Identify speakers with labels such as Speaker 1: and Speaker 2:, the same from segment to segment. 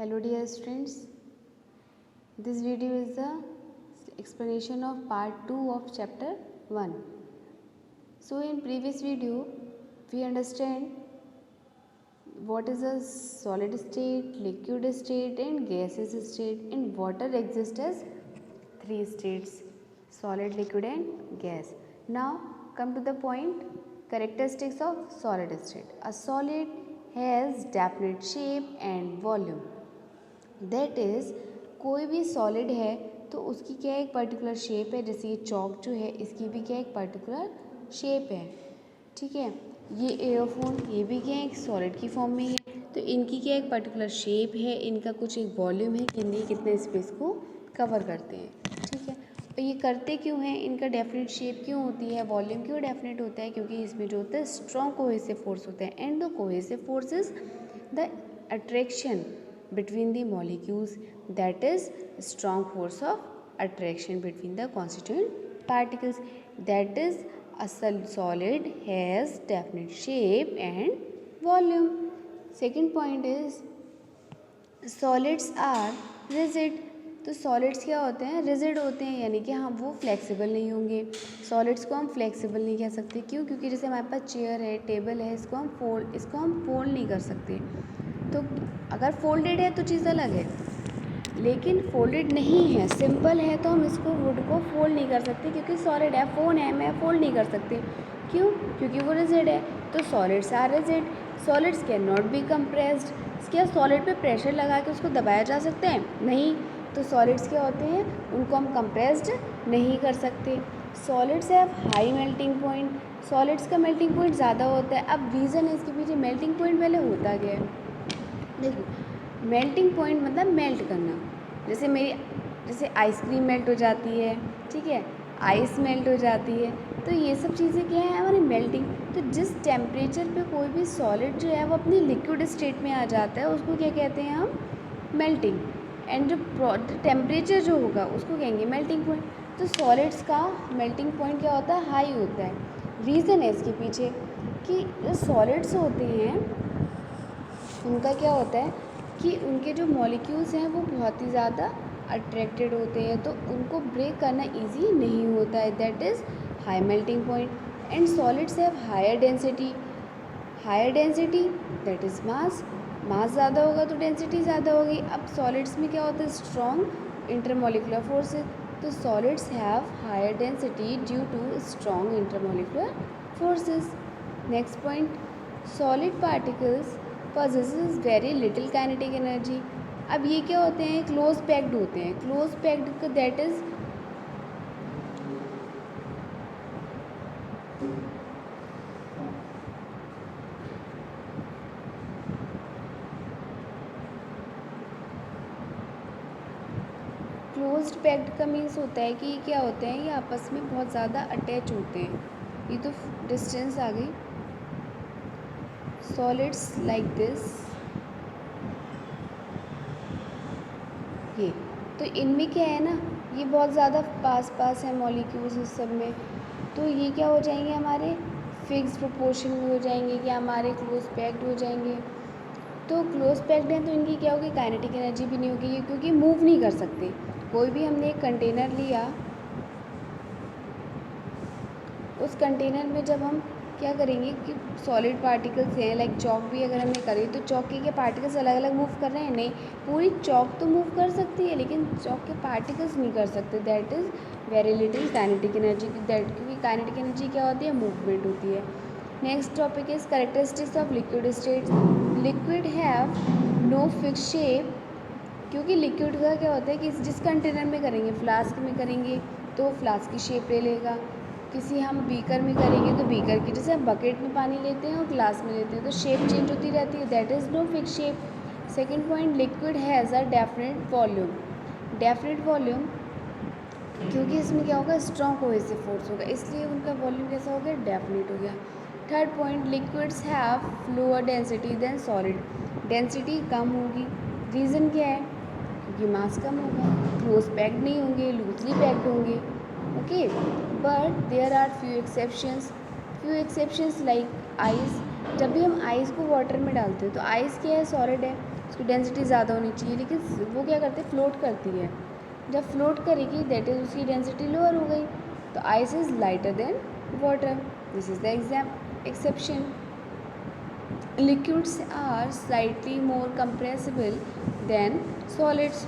Speaker 1: Hello dear students, this video is the explanation of part 2 of chapter 1. So in previous video we understand what is a solid state, liquid state and gaseous state. In water exists as 3 states, solid, liquid and gas. Now come to the point, characteristics of solid state. A solid has definite shape and volume. That is कोई भी solid है तो उसकी क्या एक particular shape है, जैसे ये चौक जो है इसकी भी क्या एक पर्टिकुलर शेप है, ठीक है। ये एयरफोन ये भी क्या एक सॉलिड की फॉर्म में है, तो इनकी क्या एक पर्टिकुलर शेप है, इनका कुछ एक वॉल्यूम है कि ये कितने स्पेस को कवर करते हैं, ठीक है। और ये करते क्यों हैं, इनका डेफिनेट शेप क्यों होती है, वॉल्यूम क्यों डेफिनेट होता है, क्योंकि इसमें जो होता है स्ट्रॉन्ग कोहेसिव फोर्स होता है। And the cohesive force is the attraction between the molecules, that is strong force of attraction between the constituent particles. That is a solid has definite shape and volume. Second point is solids are rigid. तो solids क्या होते हैं, rigid होते हैं, यानी कि हम वो फ्लेक्सिबल नहीं होंगे। सॉलिड्स को हम फ्लेक्सिबल नहीं कह सकते, क्यों? क्योंकि जैसे हमारे पास चेयर है, टेबल है, इसको हम फोल्ड नहीं कर सकते। तो अगर फोल्डेड है तो चीज़ अलग है, लेकिन फोल्डेड नहीं है, सिंपल है, तो हम इसको वुड को फोल्ड नहीं कर सकते, क्योंकि सॉलिड है। फ़ोन है, मैं फोल्ड नहीं कर सकते, क्यों? क्योंकि वो रिजिड है। तो solids are rigid. Solids can not be compressed. क्या सॉलिड पे प्रेशर लगा के उसको दबाया जा सकता है? नहीं। तो सॉलिड्स क्या होते हैं, उनको हम कंप्रेस्ड नहीं कर सकते। Solids have high melting point. Solids का मेल्टिंग पॉइंट ज़्यादा होता है। अब रीज़न है इसके पीछे, मेल्टिंग पॉइंट पहले होता क्या है, देखो, मेल्टिंग पॉइंट मतलब मेल्ट करना। जैसे आइसक्रीम मेल्ट हो जाती है, ठीक है, आइस मेल्ट हो जाती है, तो ये सब चीज़ें क्या है, हमारी मेल्टिंग। तो जिस टेम्परेचर पे कोई भी सॉलिड जो है वो अपनी लिक्विड स्टेट में आ जाता है, उसको क्या कहते हैं हम, मेल्टिंग। एंड जो टेम्परेचर जो होगा उसको कहेंगे मेल्टिंग पॉइंट। तो सॉलिड्स का मेल्टिंग पॉइंट क्या होता है, हाई होता है। रीज़न है इसके पीछे कि जो सॉलिड्स होते हैं उनका क्या होता है कि उनके जो मॉलिक्यूल्स हैं वो बहुत ही ज़्यादा अट्रैक्टेड होते हैं, तो उनको ब्रेक करना इजी नहीं होता है। That is high melting point. And solids have higher density. Higher density that is mass. Mass ज़्यादा होगा तो डेंसिटी ज़्यादा होगी। अब सॉलिड्स में क्या होता है, स्ट्रॉन्ग इंटरमोलिकुलर फोर्सेस। तो solids have higher density due to strong intermolecular forces. Next point, solid particles possesses very little kinetic energy. अब ये क्या होते हैं, क्लोज पैक्ड होते हैं। Close packed that is closed packed का मीन्स होता है कि ये क्या होते हैं, ये आपस में बहुत ज़्यादा अटैच होते हैं। ये तो डिस्टेंस आ गई। सॉलिड्स लाइक दिस, ये तो इनमें क्या है ना, ये बहुत ज़्यादा पास है मॉलिक्यूल्स इस सब में, तो ये क्या हो जाएंगे, हमारे फिक्स प्रोपोर्शन में हो जाएंगे, क्या हमारे क्लोज पैक्ड हो जाएंगे। तो क्लोज पैक्ड हैं तो इनकी क्या होगी, काइनेटिक एनर्जी भी नहीं होगी, क्योंकि मूव नहीं कर सकते। कोई भी हमने एक कंटेनर लिया, उस कंटेनर में जब हम क्या करेंगे कि सॉलिड पार्टिकल्स हैं, लाइक चॉक भी अगर हमने करी तो चॉक के पार्टिकल्स अलग अलग मूव कर रहे हैं? नहीं, पूरी चॉक तो मूव कर सकती है, लेकिन चॉक के पार्टिकल्स नहीं कर सकते। That is very little kinetic energy. That क्योंकि काइनेटिक एनर्जी क्या होती है, मूवमेंट होती है। Next topic is characteristics of liquid states. Liquid have no fix shape. क्योंकि लिक्विड का क्या होता है कि जिस कंटेनर में करेंगे, फ्लास्क में करेंगे तो फ्लास्क की शेप ले लेगा, किसी हम बीकर में करेंगे तो बीकर की, जैसे हम बकेट में पानी लेते हैं और ग्लास में लेते हैं तो शेप चेंज होती रहती है। That is no fix shape. Second point, liquid has a definite volume. Definite volume क्योंकि इसमें क्या होगा, स्ट्रॉन्ग कोहेसिव फोर्स होगा, इसलिए उनका वॉल्यूम कैसा हो गया, डेफिनेट हो गया। Third point, liquids have lower density than solid. Density कम होगी, रीज़न क्या है, क्योंकि मास कम होगा। क्लोज पैक्ड नहीं होंगे, लूजली पैक्ड होंगे, okay. But there are few exceptions like ice. जब भी हम आइस को वाटर में डालते हैं तो आइस क्या है, सॉलिड है, उसकी डेंसिटी ज़्यादा होनी चाहिए, लेकिन वो क्या करते हैं, फ्लोट करती है। जब फ्लोट करेगी दैट इज़ उसकी डेंसिटी लोअर हो गई, तो ice is lighter than water. This is the exception. Liquids are slightly more compressible than solids.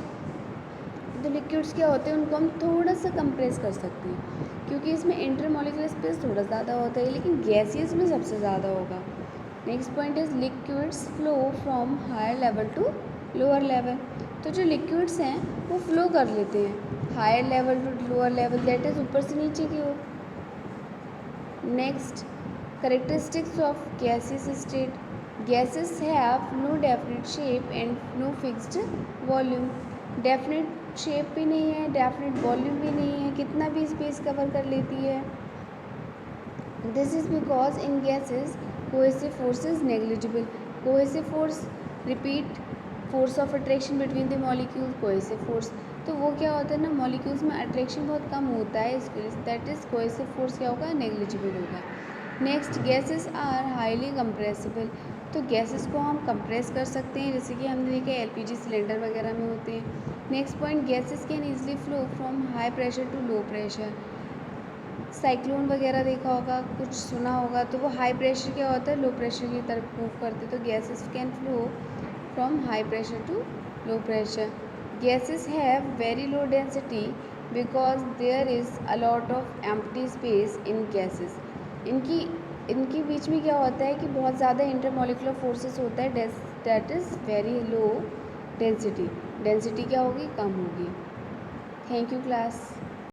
Speaker 1: तो लिक्विड्स क्या होते हैं, उनको हम थोड़ा सा कंप्रेस कर सकते हैं, क्योंकि इसमें इंटरमॉलिक्यूलर स्पेस थोड़ा ज़्यादा होता है, लेकिन गैसियस में सबसे ज़्यादा होगा। Next point is liquids flow from higher level to lower level. तो जो लिक्विड्स हैं वो फ्लो कर लेते हैं higher level to lower level, that is ऊपर से नीचे की ओर। Next, characteristics of gaseous state. Gases have no definite shape and no fixed volume. Definite shape भी नहीं है, डेफिनेट वॉल्यूम भी नहीं है, कितना भी स्पेस कवर कर लेती है। This is because in gases cohesive force is negligible. Cohesive force, repeat, force of attraction between the molecule, cohesive force. तो वो क्या होता है ना, मॉलिक्यूल्स में अट्रैक्शन बहुत कम होता है, इसके लिए दैट इज कोहेसिव फोर्स क्या होगा, नेग्लिजिबल होगा। Next, gases are highly compressible. तो गैसेस को हम कंप्रेस कर सकते हैं, जैसे कि हमने देखा एलपीजी सिलेंडर वगैरह में होते हैं। Next point, gases can easily flow from high pressure to low pressure. Cyclone वगैरह देखा होगा, कुछ सुना होगा, तो वो हाई प्रेशर क्या होता है, लो प्रेशर की तरफ मूव करते, तो gases can flow from high pressure to low pressure. Gases have very low density because there is a lot of empty space in gases. इनकी बीच में क्या होता है कि बहुत ज़्यादा इंटरमॉलिकुलर फोर्सेस होता है, that is very low density. Density क्या होगी, कम होगी। Thank you class.